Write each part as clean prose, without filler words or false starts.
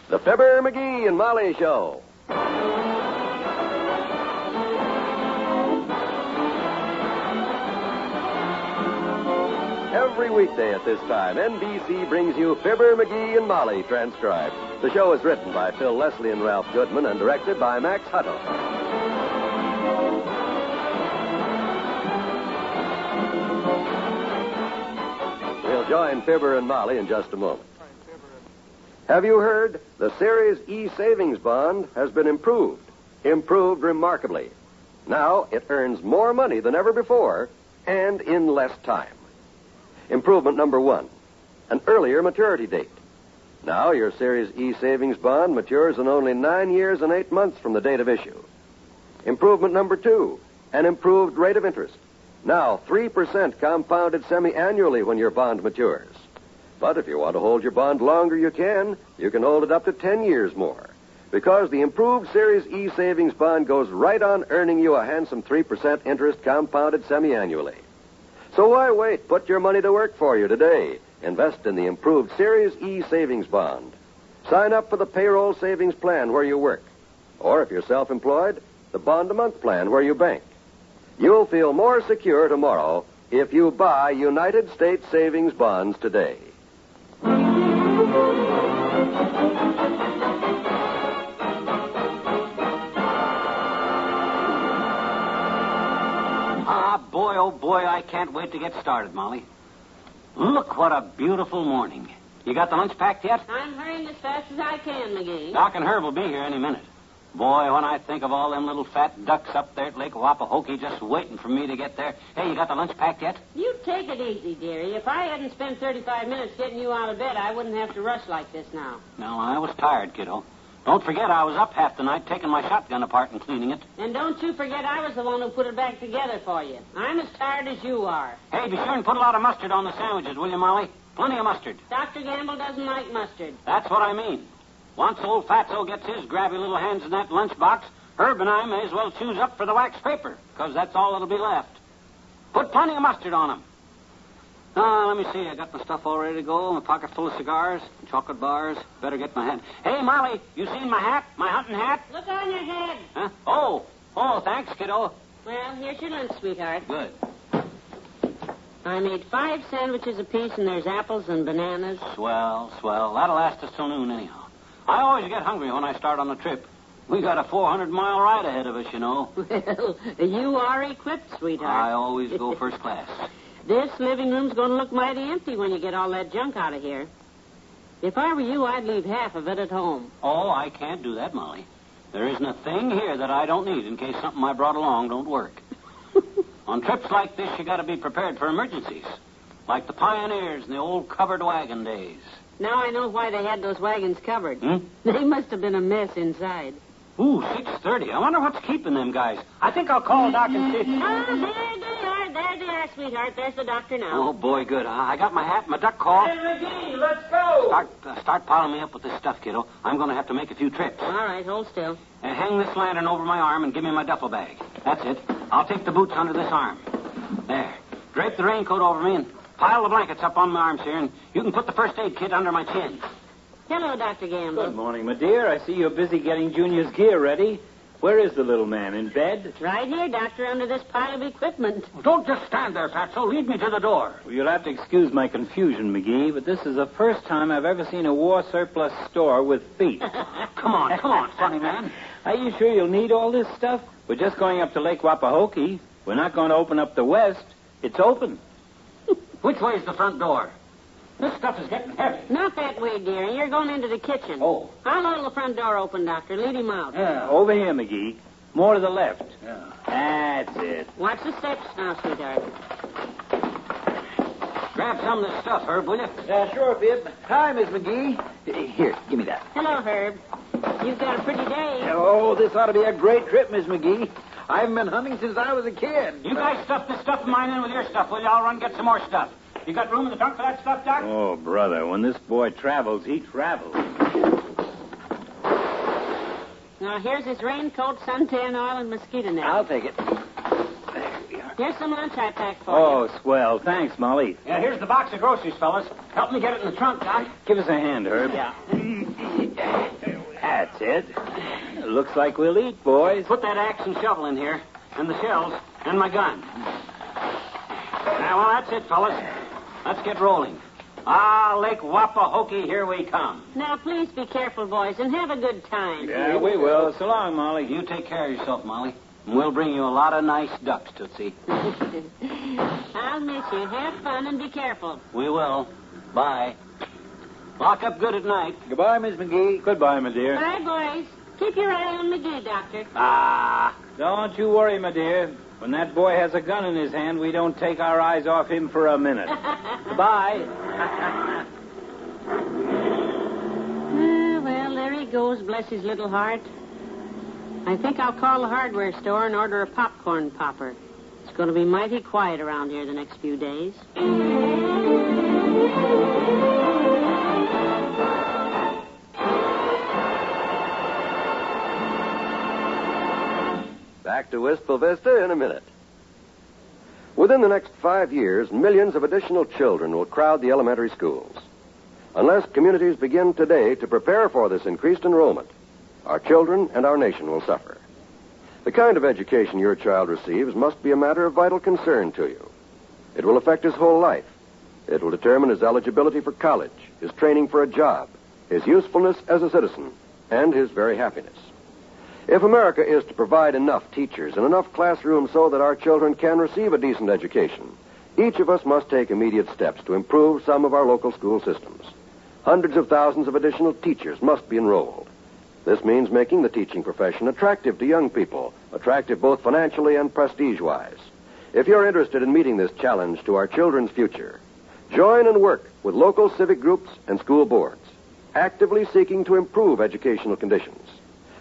The Fibber McGee and Molly Show. Every weekday at this time, NBC brings you Fibber McGee and Molly transcribed. The show is written by Phil Leslie and Ralph Goodman and directed by Max Hutto. We'll join Fibber and Molly in just a moment. Have you heard? The Series E savings bond has been improved. Improved remarkably. Now it earns more money than ever before and in less time. Improvement number 1, an earlier maturity date. Now your Series E savings bond matures in only 9 years and 8 months from the date of issue. Improvement number 2, an improved rate of interest. Now 3% compounded semi-annually when your bond matures. But if you want to hold your bond longer, you can. You can hold it up to 10 years more. Because the improved Series E savings bond goes right on earning you a handsome 3% interest compounded semi-annually. So why wait? Put your money to work for you today. Invest in the improved Series E savings bond. Sign up for the payroll savings plan where you work. Or if you're self-employed, the bond-a-month plan where you bank. You'll feel more secure tomorrow if you buy United States savings bonds today. Boy, oh boy, I can't wait to get started, Molly. Look what a beautiful morning. You got the lunch packed yet? I'm hurrying as fast as I can, McGee. Doc and Herb will be here any minute. Boy, when I think of all them little fat ducks up there at Lake Wapahokey just waiting for me to get there. Hey, you got the lunch packed yet? You take it easy, dearie. If I hadn't spent 35 minutes getting you out of bed, I wouldn't have to rush like this now. No, I was tired, kiddo. Don't forget I was up half the night taking my shotgun apart and cleaning it. And don't you forget I was the one who put it back together for you. I'm as tired as you are. Hey, be sure and put a lot of mustard on the sandwiches, will you, Molly? Plenty of mustard. Dr. Gamble doesn't like mustard. That's what I mean. Once old Fatso gets his grabby little hands in that lunchbox, Herb and I may as well choose up for the wax paper, because that's all that'll be left. Put plenty of mustard on them. Let me see. I got my stuff all ready to go. My pocket full of cigars, chocolate bars. Better get my hat. Hey, Molly, you seen my hat? My hunting hat? Look on your head. Huh? Oh, thanks, kiddo. Well, here's your lunch, sweetheart. Good. I made 5 sandwiches apiece, and there's apples and bananas. Swell. That'll last us till noon anyhow. I always get hungry when I start on the trip. We got a 400-mile ride ahead of us, you know. Well, you are equipped, sweetheart. I always go first class. This living room's going to look mighty empty when you get all that junk out of here. If I were you, I'd leave half of it at home. Oh, I can't do that, Molly. There isn't a thing here that I don't need in case something I brought along don't work. On trips like this, you got to be prepared for emergencies, like the pioneers in the old covered wagon days. Now I know why they had those wagons covered. Hmm? They must have been a mess inside. Ooh, 6:30. I wonder what's keeping them guys. I think I'll call Doc and see. There they are, sweetheart. There's the doctor now. Oh, boy, good. I got my hat and my duck call. Hey, McGee, let's go. Start piling me up with this stuff, kiddo. I'm going to have to make a few trips. All right, hold still. Hang this lantern over my arm and give me my duffel bag. That's it. I'll take the boots under this arm. There. Drape the raincoat over me and pile the blankets up on my arms here, and you can put the first aid kit under my chin. Hello, Dr. Gamble. Good morning, my dear. I see you're busy getting Junior's gear ready. Where is the little man? In bed? Right here, Doctor, under this pile of equipment. Don't just stand there, Fatso. Lead me to the door. Well, you'll have to excuse my confusion, McGee, but this is the first time I've ever seen a war surplus store with feet. Come on, funny man. Are you sure you'll need all this stuff? We're just going up to Lake Wapahokey. We're not going to open up the west. It's open. Which way's the front door? This stuff is getting heavy. Not that way, dearie. You're going into the kitchen. Oh. I'll hold the front door open, Doctor. Lead him out. Yeah. Over here, McGee. More to the left. Yeah. That's it. Watch the steps now, sweetheart. Grab some of this stuff, Herb, will you? Yeah, sure, Fib. Hi, Miss McGee. Here, give me that. Hello, Herb. You've got a pretty day. Oh, this ought to be a great trip, Miss McGee. I haven't been hunting since I was a kid. You guys stuff this stuff of mine in with your stuff, will you? I'll run get some more stuff. You got room in the trunk for that stuff, Doc? Oh, brother, when this boy travels, he travels. Now, here's his raincoat, suntan oil, and mosquito net. I'll take it. There we are. Here's some lunch I packed for you. Oh, swell. Thanks, Molly. Yeah, here's the box of groceries, fellas. Help me get it in the trunk, Doc. Give us a hand, Herb. Yeah. That's it. Looks like we'll eat, boys. Put that axe and shovel in here, and the shells, and my gun. Well, that's it, fellas. Let's get rolling. Lake Wapahokey, here we come. Now, please be careful, boys, and have a good time. Yeah, we will. So long, Molly. You take care of yourself, Molly. And we'll bring you a lot of nice ducks, Tootsie. I'll miss you. Have fun and be careful. We will. Bye. Lock up good at night. Goodbye, Miss McGee. Goodbye, my dear. Bye, boys. Keep your eye on McGee, Doctor. Don't you worry, my dear. When that boy has a gun in his hand, we don't take our eyes off him for a minute. Goodbye. Well, there he goes, bless his little heart. I think I'll call the hardware store and order a popcorn popper. It's going to be mighty quiet around here the next few days. Back to Wistful Vista in a minute. Within the next 5 years, millions of additional children will crowd the elementary schools. Unless communities begin today to prepare for this increased enrollment, our children and our nation will suffer. The kind of education your child receives must be a matter of vital concern to you. It will affect his whole life. It will determine his eligibility for college, his training for a job, his usefulness as a citizen, and his very happiness. If America is to provide enough teachers and enough classrooms so that our children can receive a decent education, each of us must take immediate steps to improve some of our local school systems. Hundreds of thousands of additional teachers must be enrolled. This means making the teaching profession attractive to young people, attractive both financially and prestige-wise. If you're interested in meeting this challenge to our children's future, join and work with local civic groups and school boards, actively seeking to improve educational conditions.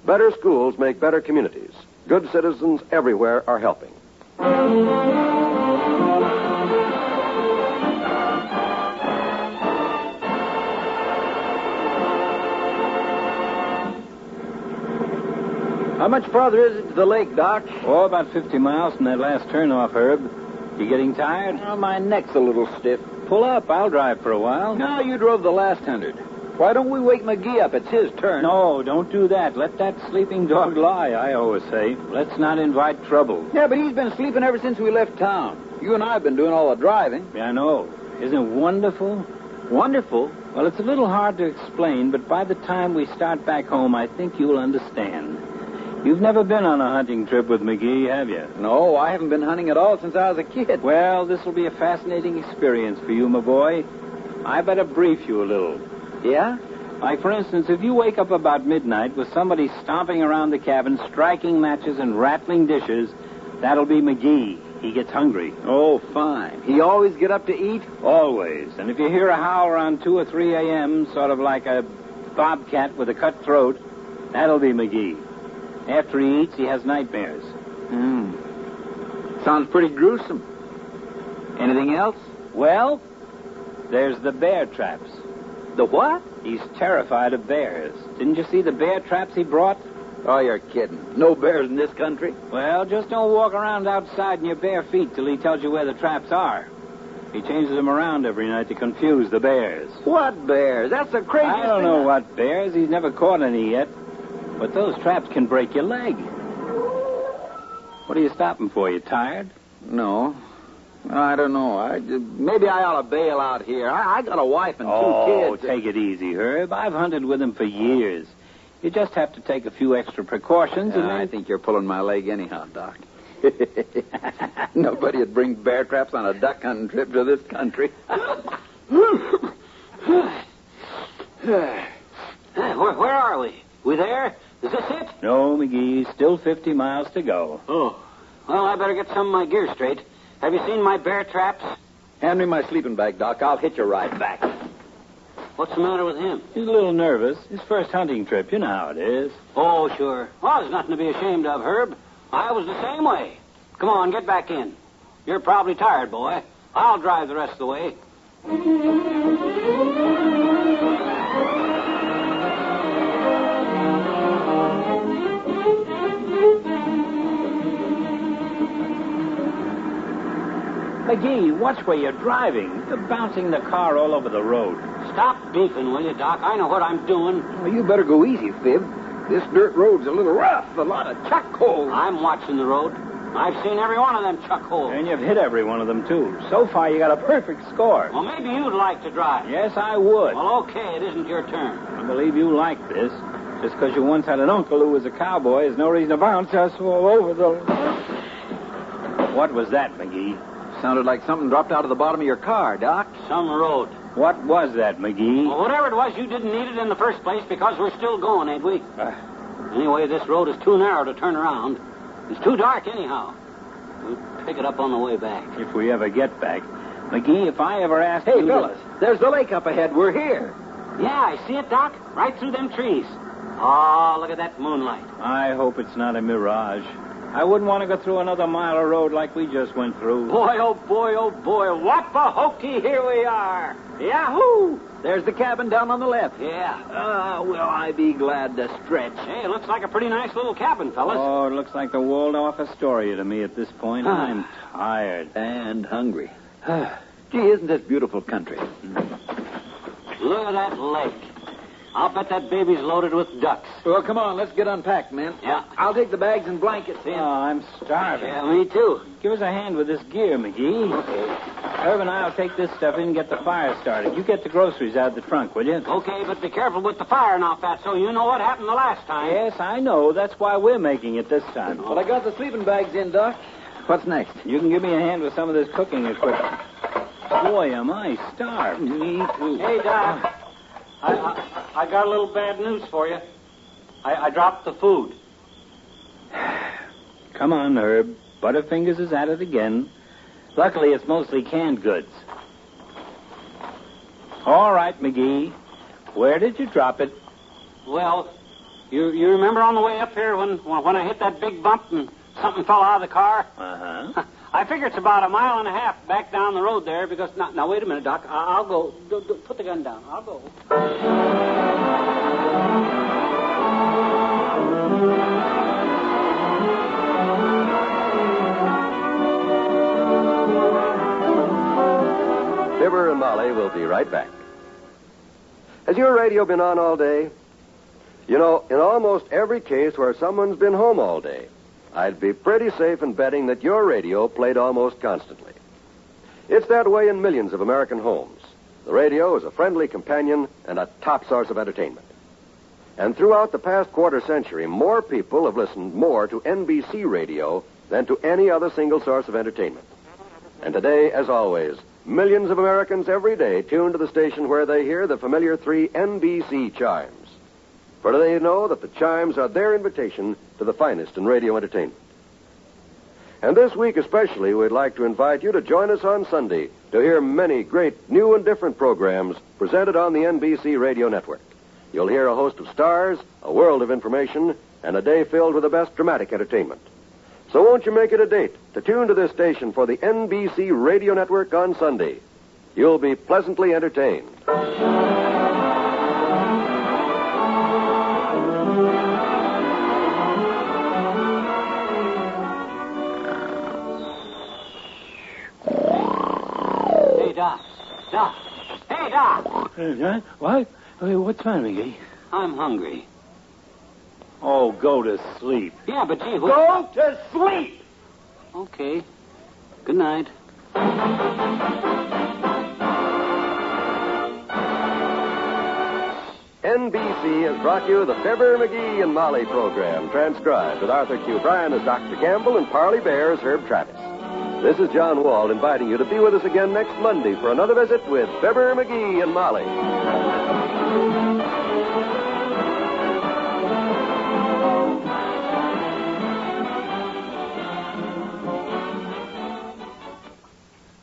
Better schools make better communities. Good citizens everywhere are helping. How much farther is it to the lake, Doc? Oh, about 50 miles from that last turnoff, Herb. You getting tired? Oh, my neck's a little stiff. Pull up. I'll drive for a while. No, you drove the last 100. Why don't we wake McGee up? It's his turn. No, don't do that. Let that sleeping dog lie, I always say. Let's not invite trouble. Yeah, but he's been sleeping ever since we left town. You and I have been doing all the driving. Yeah, I know. Isn't it wonderful? Wonderful. Well, it's a little hard to explain, but by the time we start back home, I think you'll understand. You've never been on a hunting trip with McGee, have you? No, I haven't been hunting at all since I was a kid. Well, this will be a fascinating experience for you, my boy. I better brief you a little. Yeah? Like, for instance, if you wake up about midnight with somebody stomping around the cabin, striking matches and rattling dishes, that'll be McGee. He gets hungry. Oh, fine. He always get up to eat? Always. And if you hear a howl around 2 or 3 a.m., sort of like a bobcat with a cut throat, that'll be McGee. After he eats, he has nightmares. Sounds pretty gruesome. Anything else? Well, there's the bear traps. The what? He's terrified of bears. Didn't you see the bear traps he brought? Oh, you're kidding. No bears in this country? Well, just don't walk around outside in your bare feet till he tells you where the traps are. He changes them around every night to confuse the bears. What bears? That's the craziest I don't know what bears. He's never caught any yet. But those traps can break your leg. What are you stopping for? You tired? No. I don't know. Maybe I ought to bail out here. I got a wife and 2 kids. Oh, take it easy, Herb. I've hunted with him for years. You just have to take a few extra precautions. And I think you're pulling my leg anyhow, Doc. Nobody would bring bear traps on a duck hunting trip to this country. Where are we? We there? Is this it? No, McGee. Still 50 miles to go. Oh. Well, I better get some of my gear straight. Have you seen my bear traps? Hand me my sleeping bag, Doc. I'll hitch a ride back. What's the matter with him? He's a little nervous. His first hunting trip. You know how it is. Oh, sure. Well, there's nothing to be ashamed of, Herb. I was the same way. Come on, get back in. You're probably tired, boy. I'll drive the rest of the way. McGee, watch where you're driving. You're bouncing the car all over the road. stop beefing, will you, Doc? I know what I'm doing. Well, you better go easy, Fib. This dirt road's a little rough. A lot of chuck holes. I'm watching the road. I've seen every one of them chuck holes. And you've hit every one of them, too. So far, you got a perfect score. Well, maybe you'd like to drive. Yes, I would. Well, okay, it isn't your turn. I believe you like this. Just because you once had an uncle who was a cowboy is no reason to bounce us all over the... What was that, McGee? Sounded like something dropped out of the bottom of your car, Doc. Some road. What was that, McGee? Well, whatever it was, you didn't need it in the first place because we're still going, ain't we? Anyway, this road is too narrow to turn around. It's too dark anyhow. We'll pick it up on the way back. If we ever get back. McGee, if I ever asked Hey, you... fellas, there's the lake up ahead. We're here. Yeah, I see it, Doc. Right through them trees. Oh, look at that moonlight. I hope it's not a mirage. I wouldn't want to go through another mile of road like we just went through. Boy, oh boy, oh boy. Wapahokey, here we are. Yahoo! There's the cabin down on the left. Yeah. Will I be glad to stretch. Hey, it looks like a pretty nice little cabin, fellas. Oh, it looks like the Waldorf Astoria to me at this point. I'm tired. And hungry. Gee, isn't this beautiful country? Look at that lake. I'll bet that baby's loaded with ducks. Well, come on, let's get unpacked, men. Yeah. I'll take the bags and blankets in. Oh, I'm starving. Yeah, me too. Give us a hand with this gear, McGee. Okay. Herb and I'll take this stuff in and get the fire started. You get the groceries out of the trunk, will you? Okay, but be careful with the fire now, Fatso. You know what happened the last time. Yes, I know. That's why we're making it this time. Well, I got the sleeping bags in, Doc. What's next? You can give me a hand with some of this cooking equipment. Boy, am I starved. Me too. Hey, Doc. I got a little bad news for you. I dropped the food. Come on, Herb. Butterfingers is at it again. Luckily, it's mostly canned goods. All right, McGee. Where did you drop it? Well, you remember on the way up here when I hit that big bump and something fell out of the car? Uh-huh. I figure it's about a mile and a half back down the road there because... Now, wait a minute, Doc. I'll go. Put the gun down. I'll go. Fibber and Molly will be right back. Has your radio been on all day? You know, in almost every case where someone's been home all day, I'd be pretty safe in betting that your radio played almost constantly. It's that way in millions of American homes. The radio is a friendly companion and a top source of entertainment. And throughout the past quarter century, more people have listened more to NBC radio than to any other single source of entertainment. And today, as always, millions of Americans every day tune to the station where they hear the familiar 3 NBC chimes. For they know that the chimes are their invitation to the finest in radio entertainment. And this week especially, we'd like to invite you to join us on Sunday to hear many great new and different programs presented on the NBC radio network. You'll hear a host of stars, a world of information, and a day filled with the best dramatic entertainment. So won't you make it a date to tune to this station for the NBC radio network on Sunday? You'll be pleasantly entertained. Doc. Hey, Doc. What? What's wrong, McGee? I'm hungry. Oh, go to sleep. Yeah, but gee, Go to sleep! Okay. Good night. NBC has brought you the Fibber McGee and Molly program, transcribed with Arthur Q. Bryan as Dr. Gamble and Parley Bear as Herb Travis. This is John Wald inviting you to be with us again next Monday for another visit with Fibber McGee and Molly.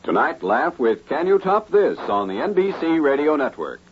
Tonight, laugh with Can You Top This on the NBC Radio Network.